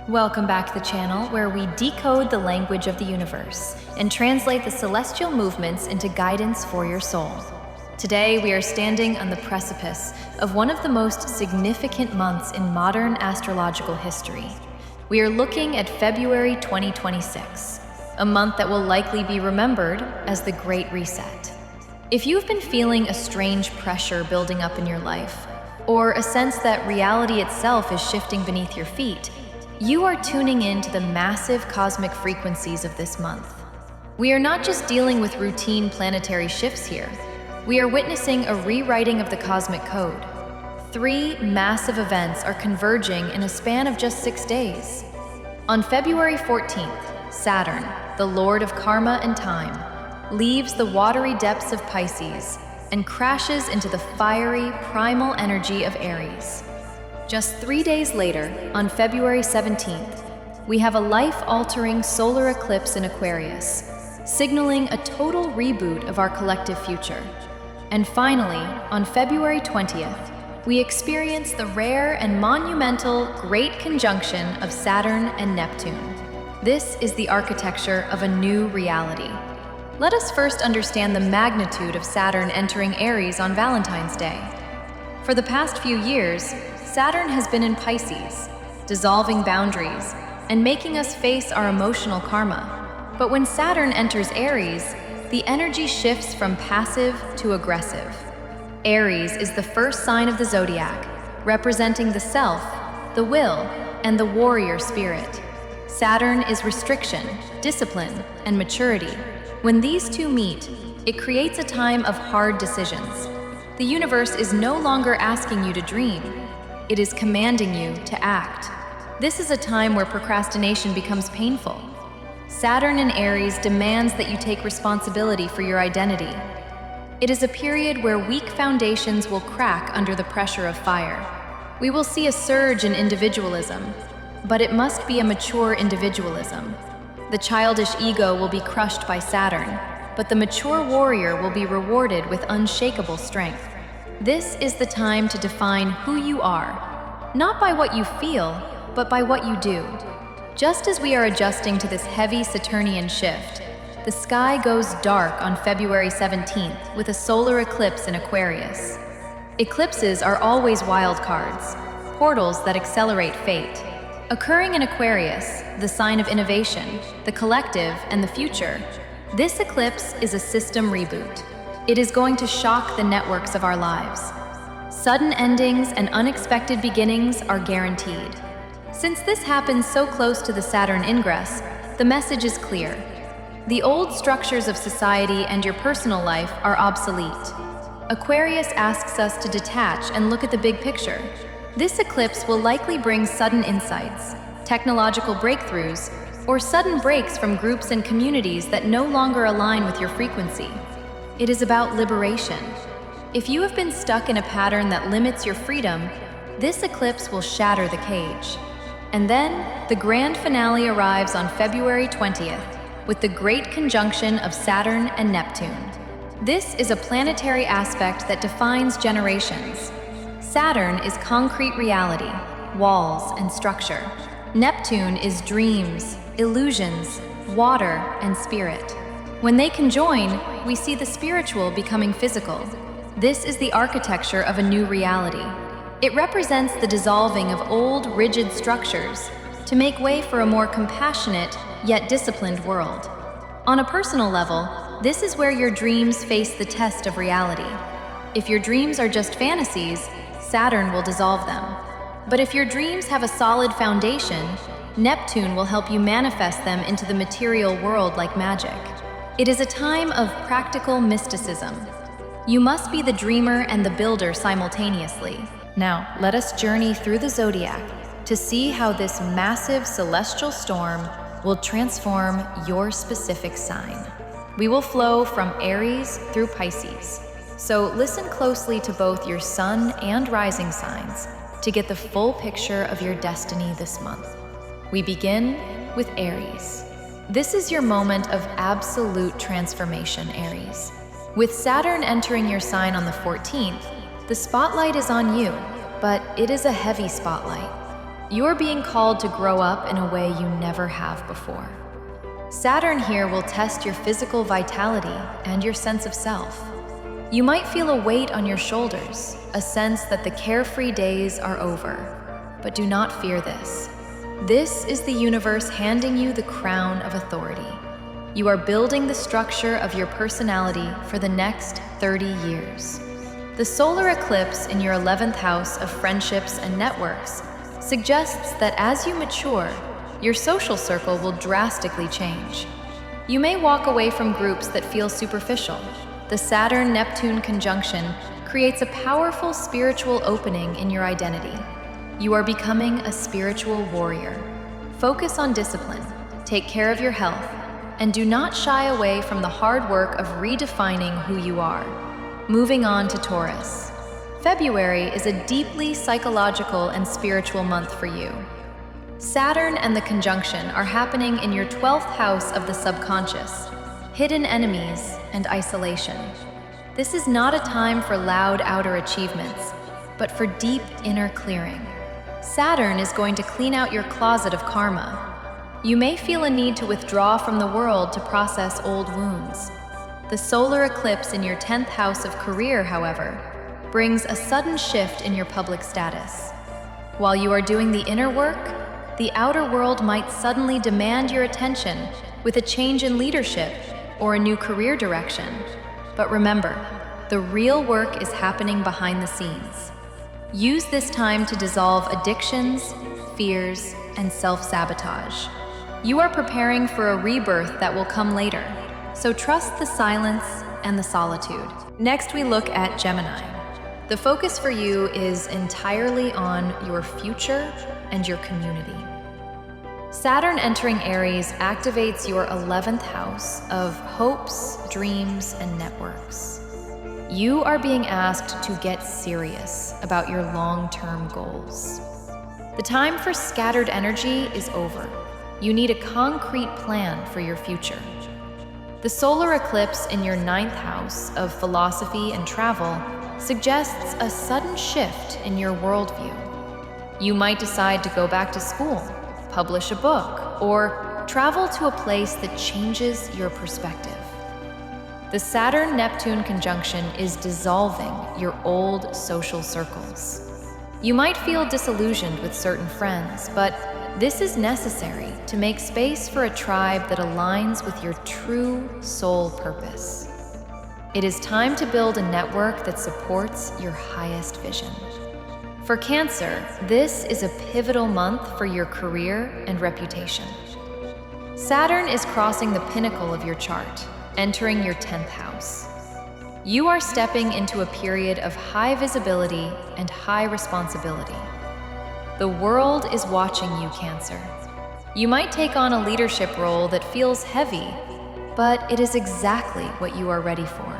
Welcome back to the channel where we decode the language of the universe and translate the celestial movements into guidance for your soul. Today we are standing on the precipice of one of the most significant months in modern astrological history. We are looking at February 2026, a month that will likely be remembered as the Great Reset. If you've been feeling a strange pressure building up in your life, or a sense that reality itself is shifting beneath your feet, you are tuning in to the massive cosmic frequencies of this month. We are not just dealing with routine planetary shifts here. We are witnessing a rewriting of the cosmic code. 3 massive events are converging in a span of just 6 days. On February 14th, Saturn, the Lord of Karma and Time, leaves the watery depths of Pisces and crashes into the fiery, primal energy of Aries. Just 3 days later, on February 17th, we have a life-altering solar eclipse in Aquarius, signaling a total reboot of our collective future. And finally, on February 20th, we experience the rare and monumental Great Conjunction of Saturn and Neptune. This is the architecture of a new reality. Let us first understand the magnitude of Saturn entering Aries on Valentine's Day. For the past few years, Saturn has been in Pisces, dissolving boundaries and making us face our emotional karma. But when Saturn enters Aries, the energy shifts from passive to aggressive. Aries is the first sign of the Zodiac, representing the self, the will, and the warrior spirit. Saturn is restriction, discipline, and maturity. When these two meet, it creates a time of hard decisions. The universe is no longer asking you to dream. It is commanding you to act. This is a time where procrastination becomes painful. Saturn in Aries demands that you take responsibility for your identity. It is a period where weak foundations will crack under the pressure of fire. We will see a surge in individualism, but it must be a mature individualism. The childish ego will be crushed by Saturn, but the mature warrior will be rewarded with unshakable strength. This is the time to define who you are, not by what you feel, but by what you do. Just as we are adjusting to this heavy Saturnian shift, the sky goes dark on February 17th with a solar eclipse in Aquarius. Eclipses are always wildcards, portals that accelerate fate. Occurring in Aquarius, the sign of innovation, the collective, and the future, this eclipse is a system reboot. It is going to shock the networks of our lives. Sudden endings and unexpected beginnings are guaranteed. Since this happens so close to the Saturn ingress, the message is clear. The old structures of society and your personal life are obsolete. Aquarius asks us to detach and look at the big picture. This eclipse will likely bring sudden insights, technological breakthroughs, or sudden breaks from groups and communities that no longer align with your frequency. It is about liberation. If you have been stuck in a pattern that limits your freedom, this eclipse will shatter the cage. And then, the grand finale arrives on February 20th with the Great Conjunction of Saturn and Neptune. This is a planetary aspect that defines generations. Saturn is concrete reality, walls, and structure. Neptune is dreams, illusions, water, and spirit. When they conjoin, we see the spiritual becoming physical. This is the architecture of a new reality. It represents the dissolving of old, rigid structures to make way for a more compassionate, yet disciplined world. On a personal level, this is where your dreams face the test of reality. If your dreams are just fantasies, Saturn will dissolve them. But if your dreams have a solid foundation, Neptune will help you manifest them into the material world like magic. It is a time of practical mysticism. You must be the dreamer and the builder simultaneously. Now, let us journey through the Zodiac to see how this massive celestial storm will transform your specific sign. We will flow from Aries through Pisces. So listen closely to both your sun and rising signs to get the full picture of your destiny this month. We begin with Aries. This is your moment of absolute transformation, Aries. With Saturn entering your sign on the 14th, the spotlight is on you, but it is a heavy spotlight. You're being called to grow up in a way you never have before. Saturn here will test your physical vitality and your sense of self. You might feel a weight on your shoulders, a sense that the carefree days are over. But do not fear this. This is the universe handing you the crown of authority. You are building the structure of your personality for the next 30 years. The solar eclipse in your 11th house of friendships and networks suggests that as you mature, your social circle will drastically change. You may walk away from groups that feel superficial. The Saturn-Neptune conjunction creates a powerful spiritual opening in your identity. You are becoming a spiritual warrior. Focus on discipline, take care of your health, and do not shy away from the hard work of redefining who you are. Moving on to Taurus. February is a deeply psychological and spiritual month for you. Saturn and the conjunction are happening in your 12th house of the subconscious, hidden enemies, and isolation. This is not a time for loud outer achievements, but for deep inner clearing. Saturn is going to clean out your closet of karma. You may feel a need to withdraw from the world to process old wounds. The solar eclipse in your 10th house of career, however, brings a sudden shift in your public status. While you are doing the inner work, the outer world might suddenly demand your attention with a change in leadership or a new career direction. But remember, the real work is happening behind the scenes. Use this time to dissolve addictions, fears, and self-sabotage. You are preparing for a rebirth that will come later, so trust the silence and the solitude. Next, we look at Gemini. The focus for you is entirely on your future and your community. Saturn entering Aries activates your 11th house of hopes, dreams, and networks. You are being asked to get serious about your long-term goals. The time for scattered energy is over. You need a concrete plan for your future. The solar eclipse in your 9th house of philosophy and travel suggests a sudden shift in your worldview. You might decide to go back to school, publish a book, or travel to a place that changes your perspective. The Saturn-Neptune conjunction is dissolving your old social circles. You might feel disillusioned with certain friends, but this is necessary to make space for a tribe that aligns with your true soul purpose. It is time to build a network that supports your highest vision. For Cancer, this is a pivotal month for your career and reputation. Saturn is crossing the pinnacle of your chart, entering your 10th house. You are stepping into a period of high visibility and high responsibility. The world is watching you, Cancer. You might take on a leadership role that feels heavy, but it is exactly what you are ready for.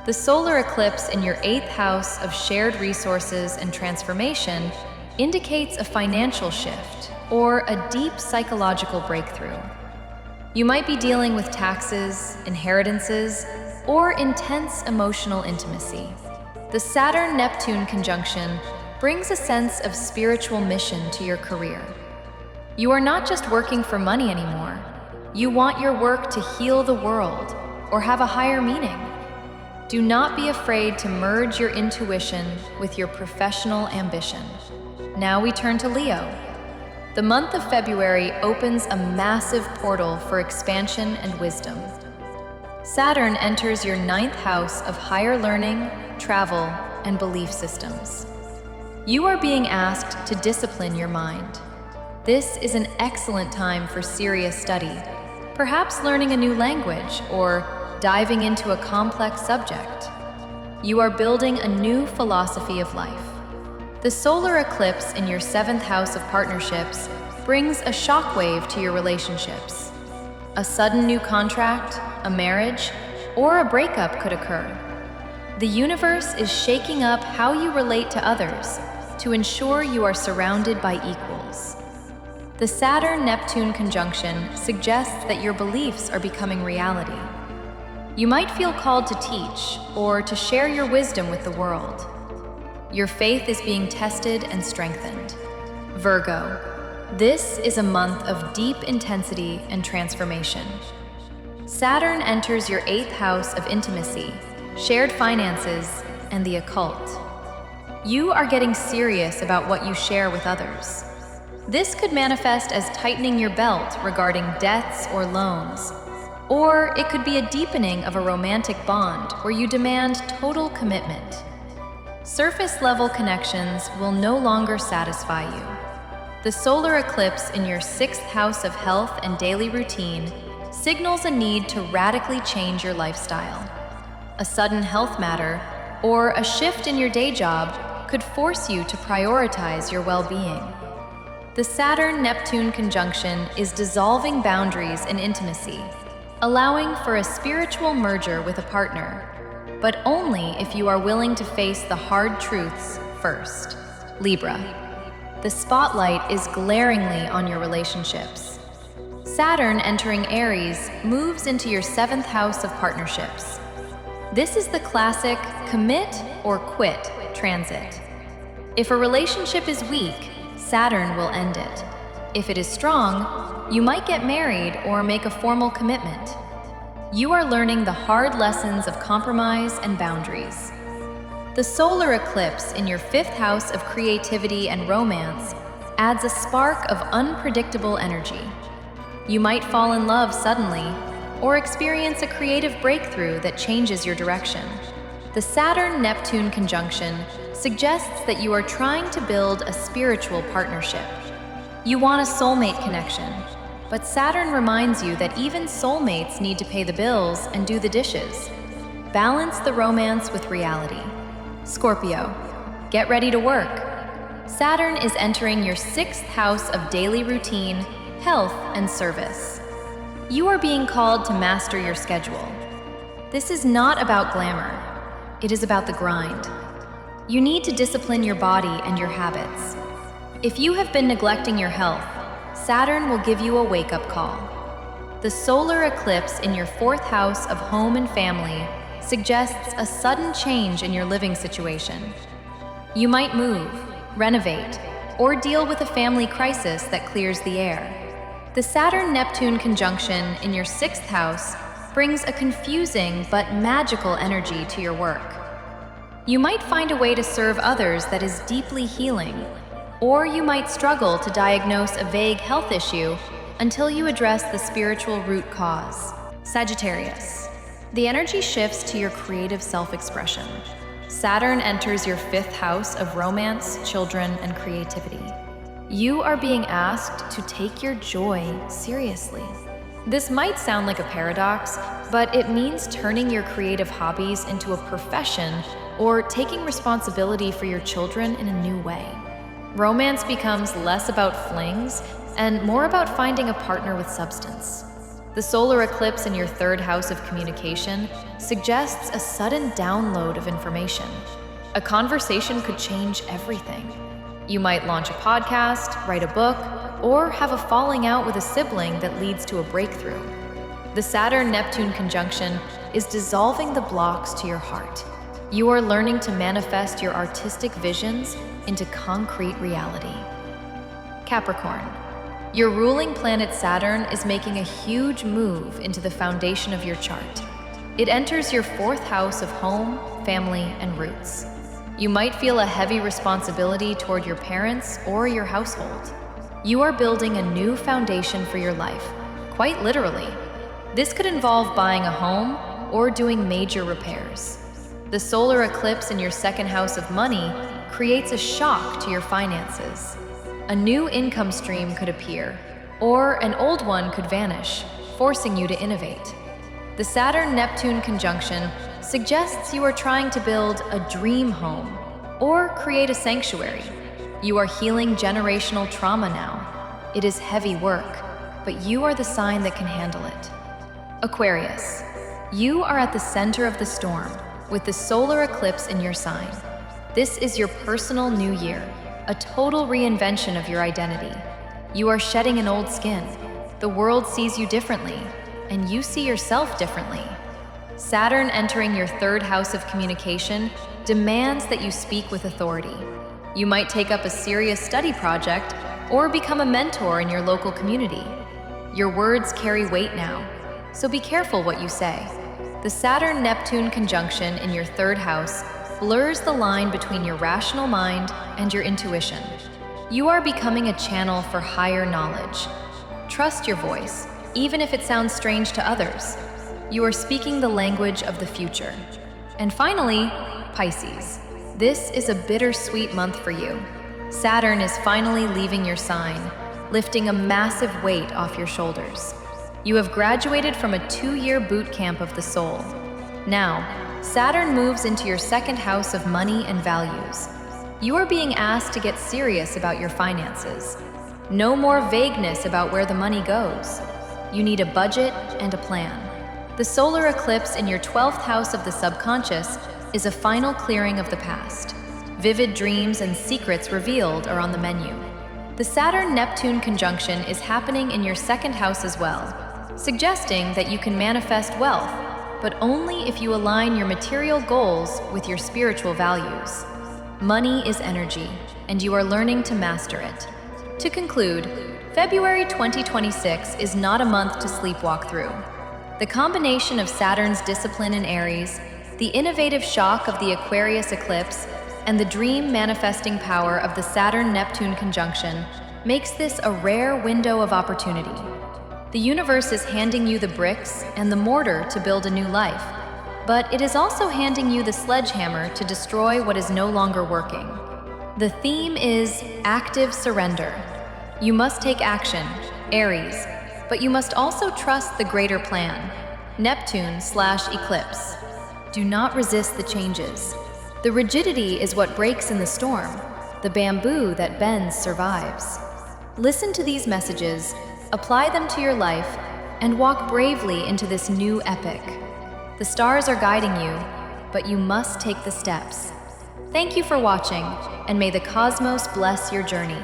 The solar eclipse in your 8th house of shared resources and transformation indicates a financial shift or a deep psychological breakthrough. You might be dealing with taxes, inheritances, or intense emotional intimacy. The Saturn-Neptune conjunction brings a sense of spiritual mission to your career. You are not just working for money anymore. You want your work to heal the world or have a higher meaning. Do not be afraid to merge your intuition with your professional ambition. Now we turn to Leo. The month of February opens a massive portal for expansion and wisdom. Saturn enters your 9th house of higher learning, travel, and belief systems. You are being asked to discipline your mind. This is an excellent time for serious study, perhaps learning a new language or diving into a complex subject. You are building a new philosophy of life. The solar eclipse in your 7th house of partnerships brings a shockwave to your relationships. A sudden new contract, a marriage, or a breakup could occur. The universe is shaking up how you relate to others to ensure you are surrounded by equals. The Saturn-Neptune conjunction suggests that your beliefs are becoming reality. You might feel called to teach or to share your wisdom with the world. Your faith is being tested and strengthened. Virgo. This is a month of deep intensity and transformation. Saturn enters your 8th house of intimacy, shared finances, and the occult. You are getting serious about what you share with others. This could manifest as tightening your belt regarding debts or loans, or it could be a deepening of a romantic bond where you demand total commitment. Surface-level connections will no longer satisfy you. The solar eclipse in your 6th house of health and daily routine signals a need to radically change your lifestyle. A sudden health matter or a shift in your day job could force you to prioritize your well-being. The Saturn-Neptune conjunction is dissolving boundaries and intimacy, allowing for a spiritual merger with a partner, but only if you are willing to face the hard truths first. Libra. The spotlight is glaringly on your relationships. Saturn entering Aries moves into your 7th house of partnerships. This is the classic commit or quit transit. If a relationship is weak, Saturn will end it. If it is strong, you might get married or make a formal commitment. You are learning the hard lessons of compromise and boundaries. The solar eclipse in your 5th house of creativity and romance adds a spark of unpredictable energy. You might fall in love suddenly or experience a creative breakthrough that changes your direction. The Saturn-Neptune conjunction suggests that you are trying to build a spiritual partnership. You want a soulmate connection, but Saturn reminds you that even soulmates need to pay the bills and do the dishes. Balance the romance with reality. Scorpio, get ready to work. Saturn is entering your 6th house of daily routine, health, and service. You are being called to master your schedule. This is not about glamour. It is about the grind. You need to discipline your body and your habits. If you have been neglecting your health, Saturn will give you a wake-up call. The solar eclipse in your 4th house of home and family suggests a sudden change in your living situation. You might move, renovate, or deal with a family crisis that clears the air. The Saturn-Neptune conjunction in your 6th house brings a confusing but magical energy to your work. You might find a way to serve others that is deeply healing, or you might struggle to diagnose a vague health issue until you address the spiritual root cause. Sagittarius. The energy shifts to your creative self-expression. Saturn enters your 5th house of romance, children, and creativity. You are being asked to take your joy seriously. This might sound like a paradox, but it means turning your creative hobbies into a profession or taking responsibility for your children in a new way. Romance becomes less about flings and more about finding a partner with substance. The solar eclipse in your 3rd house of communication suggests a sudden download of information. A conversation could change everything. You might launch a podcast, write a book, or have a falling out with a sibling that leads to a breakthrough. The Saturn-Neptune conjunction is dissolving the blocks to your heart. You are learning to manifest your artistic visions into concrete reality. Capricorn. Your ruling planet Saturn is making a huge move into the foundation of your chart. It enters your 4th house of home, family, and roots. You might feel a heavy responsibility toward your parents or your household. You are building a new foundation for your life, quite literally. This could involve buying a home or doing major repairs. The solar eclipse in your 2nd house of money creates a shock to your finances. A new income stream could appear, or an old one could vanish, forcing you to innovate. The Saturn-Neptune conjunction suggests you are trying to build a dream home or create a sanctuary. You are healing generational trauma now. It is heavy work, but you are the sign that can handle it. Aquarius. You are at the center of the storm, with the solar eclipse in your sign. This is your personal new year, a total reinvention of your identity. You are shedding an old skin. The world sees you differently, and you see yourself differently. Saturn entering your 3rd house of communication demands that you speak with authority. You might take up a serious study project or become a mentor in your local community. Your words carry weight now, so be careful what you say. The Saturn-Neptune conjunction in your third house blurs the line between your rational mind and your intuition. You are becoming a channel for higher knowledge. Trust your voice, even if it sounds strange to others. You are speaking the language of the future. And finally, Pisces. This is a bittersweet month for you. Saturn is finally leaving your sign, lifting a massive weight off your shoulders. You have graduated from a 2-year boot camp of the soul. Now, Saturn moves into your second house of money and values. You are being asked to get serious about your finances. No more vagueness about where the money goes. You need a budget and a plan. The solar eclipse in your 12th house of the subconscious is a final clearing of the past. Vivid dreams and secrets revealed are on the menu. The Saturn-Neptune conjunction is happening in your second house as well, suggesting that you can manifest wealth, but only if you align your material goals with your spiritual values. Money is energy, and you are learning to master it. To conclude, February 2026 is not a month to sleepwalk through. The combination of Saturn's discipline in Aries, the innovative shock of the Aquarius eclipse, and the dream manifesting power of the Saturn-Neptune conjunction makes this a rare window of opportunity. The universe is handing you the bricks and the mortar to build a new life, but it is also handing you the sledgehammer to destroy what is no longer working. The theme is active surrender. You must take action, Aries, but you must also trust the greater plan, Neptune/Eclipse. Do not resist the changes. The rigidity is what breaks in the storm. The bamboo that bends survives. Listen to these messages, apply them to your life, and walk bravely into this new epic. The stars are guiding you, but you must take the steps. Thank you for watching, and may the cosmos bless your journey.